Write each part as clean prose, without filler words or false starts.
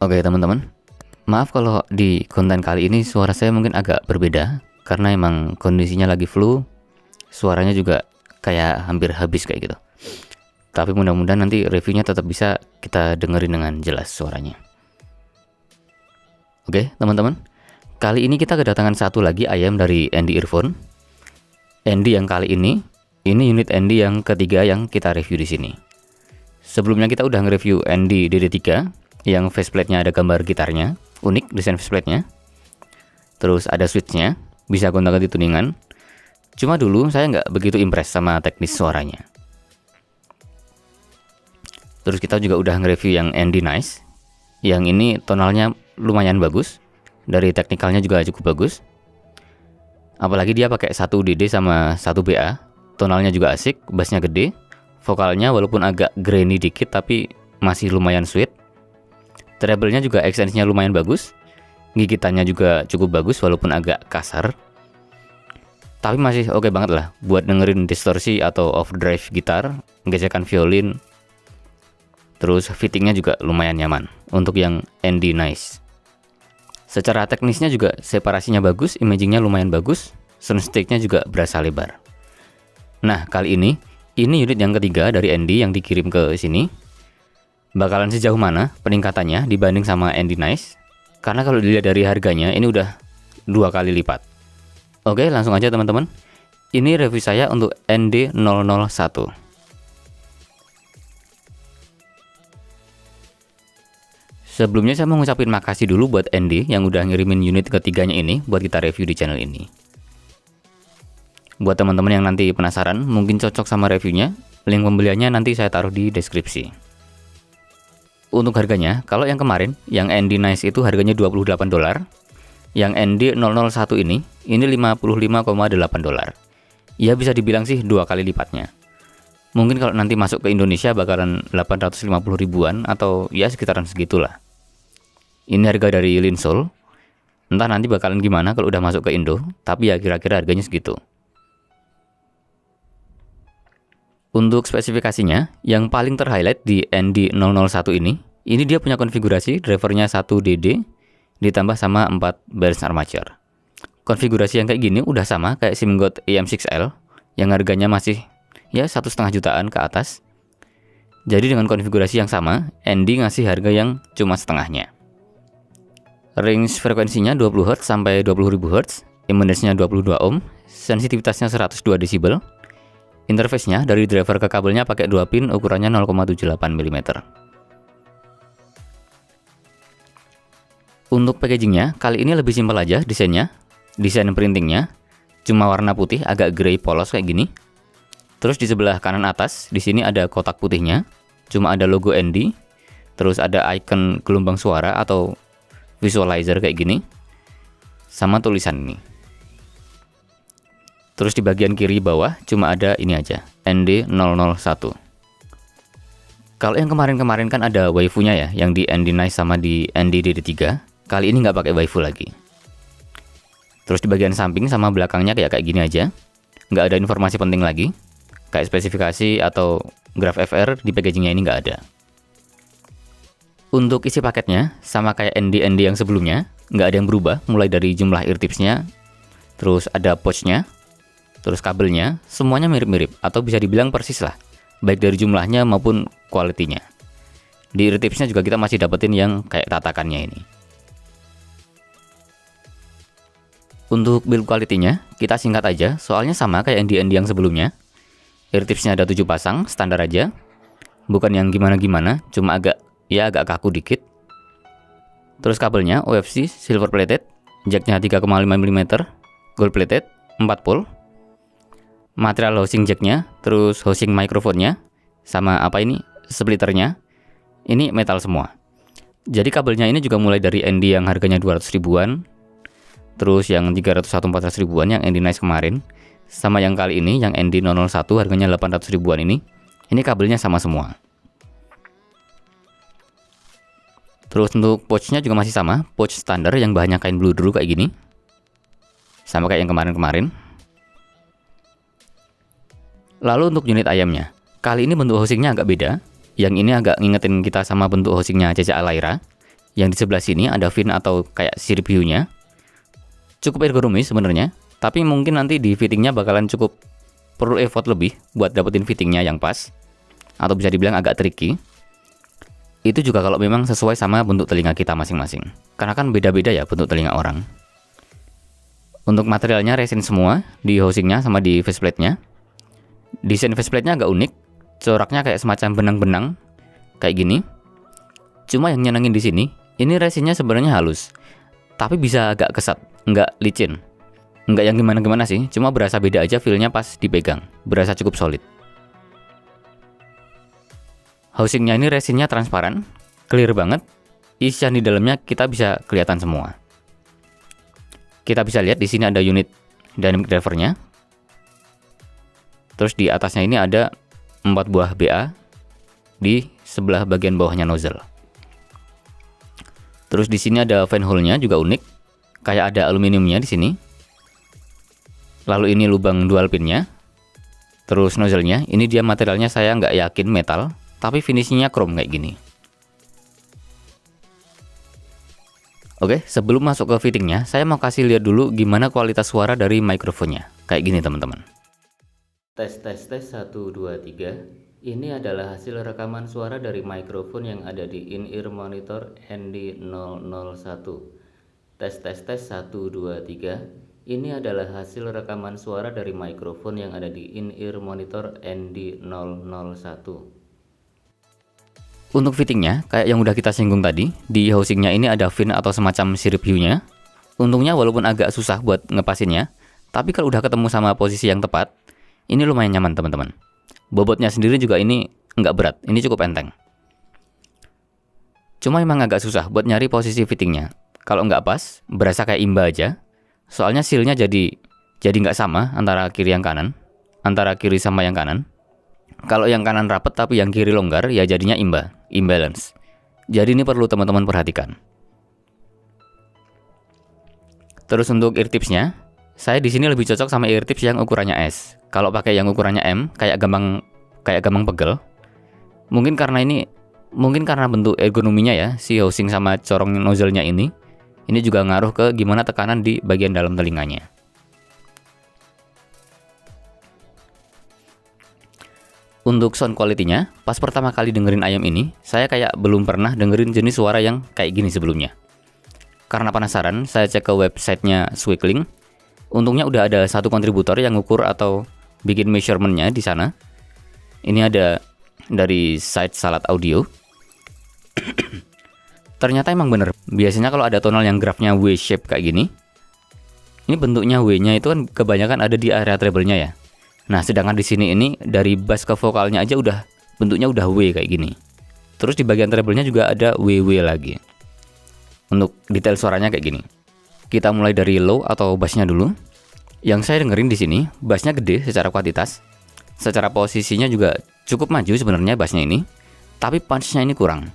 Oke teman-teman, maaf kalau di konten kali ini suara saya mungkin agak berbeda karena emang kondisinya lagi flu, suaranya juga kayak hampir habis kayak gitu. Tapi mudah-mudahan nanti reviewnya tetap bisa kita dengerin dengan jelas suaranya. Oke teman-teman, kali ini kita kedatangan satu lagi ayam dari Andy Earphone. Andy yang kali ini unit Andy yang ketiga yang kita review di sini. Sebelumnya kita udah nge-review Andy DD3 yang faceplate-nya ada gambar gitarnya, unik desain faceplate-nya. Terus ada switch-nya, bisa gonta-ganti tuningan. Cuma dulu saya nggak begitu impress sama teknis suaranya. Terus kita juga udah nge-review yang Andy Nice. Yang ini tonalnya lumayan bagus, dari teknikalnya juga cukup bagus. Apalagi dia pakai 1 DD sama 1 BA, tonalnya juga asik, bassnya gede, vokalnya walaupun agak grainy dikit tapi masih lumayan sweet. Treble-nya juga extension-nya lumayan bagus, gigitannya juga cukup bagus walaupun agak kasar. Tapi masih oke banget lah buat dengerin distorsi atau overdrive gitar, gesekan violin. Terus fittingnya juga lumayan nyaman untuk yang Andy Nice. Secara teknisnya juga separasinya bagus, imagingnya lumayan bagus, soundstick-nya juga berasa lebar. Nah kali ini unit yang ketiga dari Andy yang dikirim ke sini. Bakalan sejauh mana peningkatannya dibanding sama Andy Nice? Karena kalau dilihat dari harganya ini udah 2 kali lipat. Oke langsung aja teman-teman. Ini review saya untuk ND001. Sebelumnya saya mau ngucapin makasih dulu buat Andy yang udah ngirimin unit ketiganya ini buat kita review di channel ini. Buat teman-teman yang nanti penasaran mungkin cocok sama reviewnya, link pembeliannya nanti saya taruh di deskripsi. Untuk harganya, kalau yang kemarin, yang Andy Nice itu harganya $28. Yang ND001 ini 55,8 dolar. Ya bisa dibilang sih 2 kali lipatnya. Mungkin kalau nanti masuk ke Indonesia bakalan 850 ribuan atau ya sekitaran segitulah. Ini harga dari Linsol. Entah nanti bakalan gimana kalau udah masuk ke Indo, tapi ya kira-kira harganya segitu. Untuk spesifikasinya, yang paling terhighlight di ND001 ini dia punya konfigurasi drivernya 1 DD ditambah sama 4 baris armature. Konfigurasi yang kayak gini udah sama kayak SIMGOT EM6L yang harganya masih ya 1,5 jutaan ke atas. Jadi dengan konfigurasi yang sama, Andy ngasih harga yang cuma setengahnya. Range frekuensinya 20 Hz sampai 20.000 Hz, impedance-nya 22 ohm, sensitivitasnya 102 desibel. Interface-nya dari driver ke kabelnya pakai 2 pin ukurannya 0,78 mm. Untuk packagingnya kali ini lebih simpel aja desainnya. Desain printingnya cuma warna putih agak grey polos kayak gini. Terus di sebelah kanan atas di sini ada kotak putihnya, cuma ada logo Andy. Terus ada icon gelombang suara atau visualizer kayak gini. Sama tulisan ini. Terus di bagian kiri bawah cuma ada ini aja, ND001. Kalau yang kemarin-kemarin kan ada waifu-nya ya, yang di Andy Nice sama di Andy DD3. Kali ini nggak pakai waifu lagi. Terus di bagian samping sama belakangnya kayak gini aja. Nggak ada informasi penting lagi. Kayak spesifikasi atau graf FR di packagingnya ini nggak ada. Untuk isi paketnya, sama kayak ND yang sebelumnya, nggak ada yang berubah, mulai dari jumlah ear tips-nya, terus ada pouch-nya, terus kabelnya, semuanya mirip-mirip atau bisa dibilang persis lah, baik dari jumlahnya maupun kualitinya. Di ear tips-nya juga kita masih dapetin yang kayak tatakannya ini. Untuk build quality-nya, kita singkat aja, soalnya sama kayak ND yang sebelumnya. Ear tips-nya ada 7 pasang, standar aja. Bukan yang gimana-gimana, cuma agak kaku dikit. Terus kabelnya OFC silver plated, jack-nya 3,5 mm, gold plated, 4 pole. Material housing jack-nya, terus housing microphone-nya, sama splitternya, ini metal semua. Jadi kabelnya ini juga mulai dari Andy yang harganya 200 ribuan, terus yang 300 atau 400 ribuan yang Andy Nice kemarin, sama yang kali ini yang ND001 harganya 800 ribuan ini kabelnya sama semua. Terus untuk pouch-nya juga masih sama, pouch standar yang bahannya kain blue dulu kayak gini, sama kayak yang kemarin-kemarin. Lalu untuk unit ayamnya, kali ini bentuk housingnya agak beda. Yang ini agak ngingetin kita sama bentuk housingnya CCA Lyra. Yang di sebelah sini ada fin atau kayak sirip hiunya. Cukup ergonomis sebenarnya, tapi mungkin nanti di fittingnya bakalan cukup perlu effort lebih buat dapetin fittingnya yang pas, atau bisa dibilang agak tricky. Itu juga kalau memang sesuai sama bentuk telinga kita masing-masing, karena kan beda-beda ya bentuk telinga orang. Untuk materialnya resin semua di housingnya sama di faceplate-nya. Desain faceplate-nya agak unik, coraknya kayak semacam benang-benang kayak gini. Cuma yang nyenengin di sini, ini resinnya sebenarnya halus, tapi bisa agak kesat, nggak licin. Nggak yang gimana-gimana sih, cuma berasa beda aja feel-nya pas dipegang, berasa cukup solid. Housingnya ini resinnya transparan, clear banget, isian di dalamnya kita bisa kelihatan semua. Kita bisa lihat di sini ada unit dynamic drivernya. Terus di atasnya ini ada 4 buah BA di sebelah bagian bawahnya nozzle. Terus di sini ada fan hole-nya juga unik, kayak ada aluminiumnya di sini. Lalu ini lubang dual pinnya. Terus nozzle-nya, ini dia materialnya saya nggak yakin metal, tapi finishingnya chrome kayak gini. Oke, sebelum masuk ke fittingnya, saya mau kasih lihat dulu gimana kualitas suara dari mikrofonnya. Kayak gini teman-teman. Tes 1, 2, 3. Ini adalah hasil rekaman suara dari mikrofon yang ada di in-ear monitor ND001. Tes 1, 2, 3. Ini adalah hasil rekaman suara dari mikrofon yang ada di in-ear monitor ND001. Untuk fittingnya, kayak yang udah kita singgung tadi, di housingnya ini ada fin atau semacam sirip hiunya. Untungnya walaupun agak susah buat ngepasinnya, tapi kalau udah ketemu sama posisi yang tepat, ini lumayan nyaman teman-teman. Bobotnya sendiri juga ini nggak berat, ini cukup enteng. Cuma emang agak susah buat nyari posisi fittingnya. Kalau nggak pas, berasa kayak imba aja. Soalnya seal-nya jadi nggak sama antara kiri yang kanan, antara kiri sama yang kanan. Kalau yang kanan rapet tapi yang kiri longgar, ya jadinya imbalance. Jadi ini perlu teman-teman perhatikan. Terus untuk ear tips-nya, saya di sini lebih cocok sama ear tips yang ukurannya S. Kalau pakai yang ukurannya M, kayak gampang pegel. Mungkin karena bentuk ergonominya ya, si housing sama corong nozzle-nya ini juga ngaruh ke gimana tekanan di bagian dalam telinganya. Untuk sound quality-nya, pas pertama kali dengerin ayam ini, saya kayak belum pernah dengerin jenis suara yang kayak gini sebelumnya. Karena penasaran, saya cek ke websitenya Squeakling. Untungnya udah ada satu kontributor yang ngukur atau bikin measurement-nya di sana. Ini ada dari site Salat Audio. Ternyata emang bener. Biasanya kalau ada tonal yang grafnya W-shape kayak gini, ini bentuknya W-nya itu kan kebanyakan ada di area treble-nya ya. Nah, sedangkan di sini ini dari bass ke vokalnya aja bentuknya udah W kayak gini. Terus di bagian treble-nya juga ada W lagi. Untuk detail suaranya kayak gini. Kita mulai dari low atau bassnya dulu. Yang saya dengerin di sini, bassnya gede secara kuantitas. Secara posisinya juga cukup maju sebenarnya bassnya ini, tapi punch-nya ini kurang.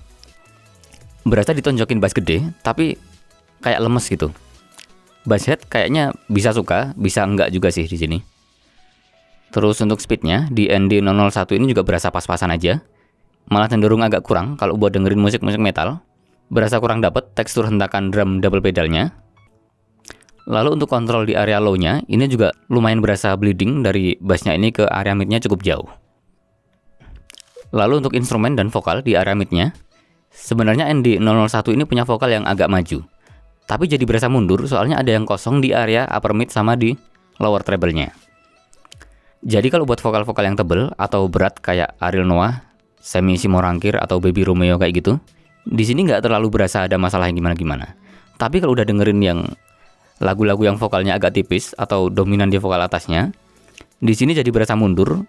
Berasa ditonjokin bass gede, tapi kayak lemes gitu. Bass head kayaknya bisa suka, bisa enggak juga sih di sini. Terus untuk speednya, di ND001 ini juga berasa pas-pasan aja. Malah cenderung agak kurang kalau buat dengerin musik-musik metal. Berasa kurang dapet tekstur hentakan drum double pedalnya. Lalu untuk kontrol di area low-nya, ini juga lumayan berasa bleeding dari bassnya ini ke area mid-nya cukup jauh. Lalu untuk instrumen dan vokal di area mid-nya, sebenarnya ND001 ini punya vokal yang agak maju. Tapi jadi berasa mundur soalnya ada yang kosong di area upper mid sama di lower treble-nya. Jadi kalau buat vokal-vokal yang tebel atau berat kayak Ariel Noah, Semi Simorangkir atau Baby Romeo kayak gitu, di sini nggak terlalu berasa ada masalah yang gimana-gimana. Tapi kalau udah dengerin yang lagu-lagu yang vokalnya agak tipis atau dominan di vokal atasnya, di sini jadi berasa mundur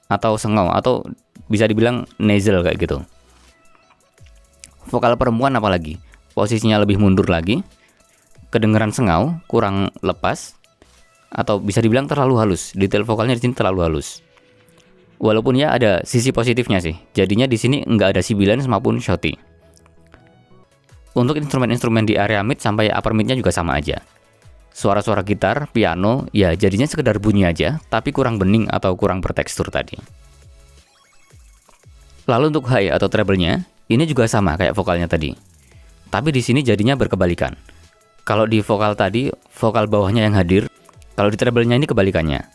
atau sengau atau bisa dibilang nasal kayak gitu. Vokal perempuan apalagi, posisinya lebih mundur lagi, kedengeran sengau, kurang lepas, atau bisa dibilang terlalu halus. Detail vokalnya di sini terlalu halus. Walaupun ya ada sisi positifnya sih, jadinya di sini nggak ada sibilance maupun shouty. Untuk instrumen-instrumen di area mid sampai upper mid-nya juga sama aja. Suara-suara gitar, piano, ya jadinya sekedar bunyi aja, tapi kurang bening atau kurang bertekstur tadi. Lalu untuk high atau treble-nya, ini juga sama kayak vokalnya tadi. Tapi di sini jadinya berkebalikan. Kalau di vokal tadi, vokal bawahnya yang hadir. Kalau di treble-nya ini kebalikannya.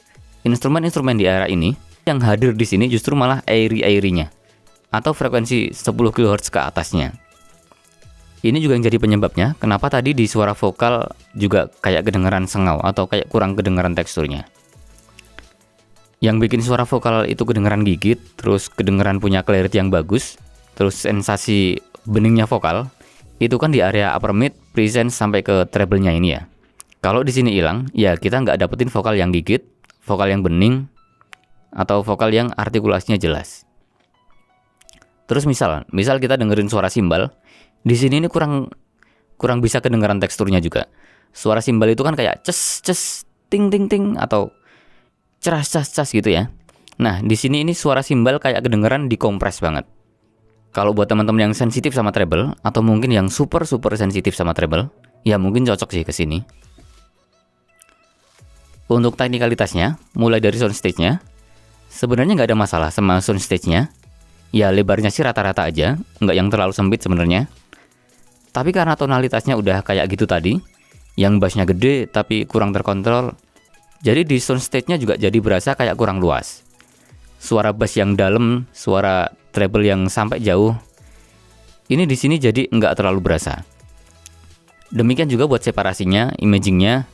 Instrumen-instrumen di era ini yang hadir di sini justru malah airy-airy-nya atau frekuensi 10 kHz ke atasnya. Ini juga yang jadi penyebabnya kenapa tadi di suara vokal juga kayak kedengaran sengau atau kayak kurang kedengaran teksturnya. Yang bikin suara vokal itu kedengaran gigit, terus kedengaran punya clarity yang bagus, terus sensasi beningnya vokal, itu kan di area upper mid, presence sampai ke treble-nya ini ya. Kalau di sini hilang, ya kita nggak dapetin vokal yang gigit, vokal yang bening, atau vokal yang artikulasinya jelas. Terus misal kita dengerin suara simbal, di sini ini kurang bisa kedengaran teksturnya juga. Suara simbal itu kan kayak ces ces ting ting ting atau ceras cas cas gitu ya. Nah, di sini ini suara simbal kayak kedengaran dikompres banget. Kalau buat teman-teman yang sensitif sama treble atau mungkin yang super sensitif sama treble, ya mungkin cocok sih ke sini. Untuk teknikalitasnya, mulai dari soundstage-nya, sebenarnya nggak ada masalah sama soundstage-nya. Ya lebarnya sih rata-rata aja, nggak yang terlalu sempit sebenarnya. Tapi karena tonalitasnya udah kayak gitu tadi, yang bassnya gede tapi kurang terkontrol, jadi di soundstage-nya juga jadi berasa kayak kurang luas. Suara bass yang dalam, suara treble yang sampai jauh, ini di sini jadi nggak terlalu berasa. Demikian juga buat separasinya, imagingnya,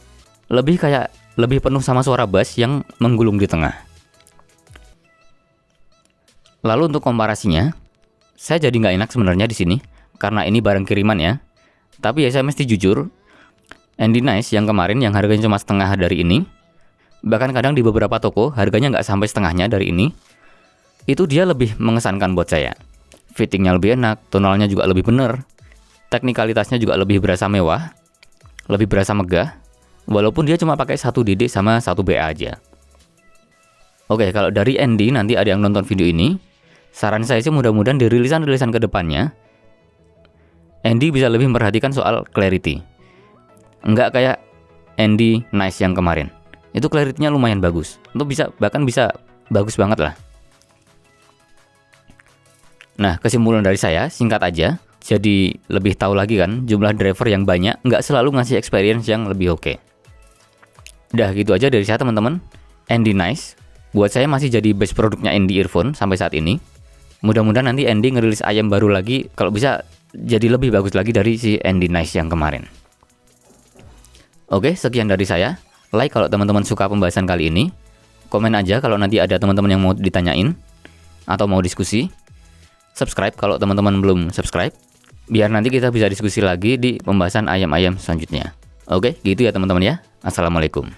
lebih penuh sama suara bass yang menggulung di tengah. Lalu untuk komparasinya, saya jadi nggak enak sebenarnya di sini karena ini barang kiriman ya. Tapi ya saya mesti jujur, Andy Nice yang kemarin yang harganya cuma setengah dari ini, bahkan kadang di beberapa toko harganya nggak sampai setengahnya dari ini, itu dia lebih mengesankan buat saya. Fittingnya lebih enak, tonalnya juga lebih bener, teknikalitasnya juga lebih berasa mewah, lebih berasa megah, walaupun dia cuma pakai 1 DD sama 1 BA aja. Oke, kalau dari Andy nanti ada yang nonton video ini, saran saya sih mudah-mudahan di rilisan-rilisan kedepannya, Andy bisa lebih memperhatikan soal clarity. Enggak kayak Andy Nice yang kemarin. Itu clarity-nya lumayan bagus. Itu bahkan bisa bagus banget lah. Nah, kesimpulan dari saya, singkat aja. Jadi lebih tahu lagi kan, jumlah driver yang banyak nggak selalu ngasih experience yang lebih oke. Udah gitu aja dari saya teman-teman. Andy Nice, buat saya masih jadi best produknya Andy Earphone sampai saat ini. Mudah-mudahan nanti Andy ngerilis ayam baru lagi, kalau bisa jadi lebih bagus lagi dari si Andy Nice yang kemarin. Oke, sekian dari saya. Like kalau teman-teman suka pembahasan kali ini. Komen aja kalau nanti ada teman-teman yang mau ditanyain atau mau diskusi. Subscribe kalau teman-teman belum subscribe, biar nanti kita bisa diskusi lagi di pembahasan ayam-ayam selanjutnya. Oke, gitu ya teman-teman ya. Assalamualaikum.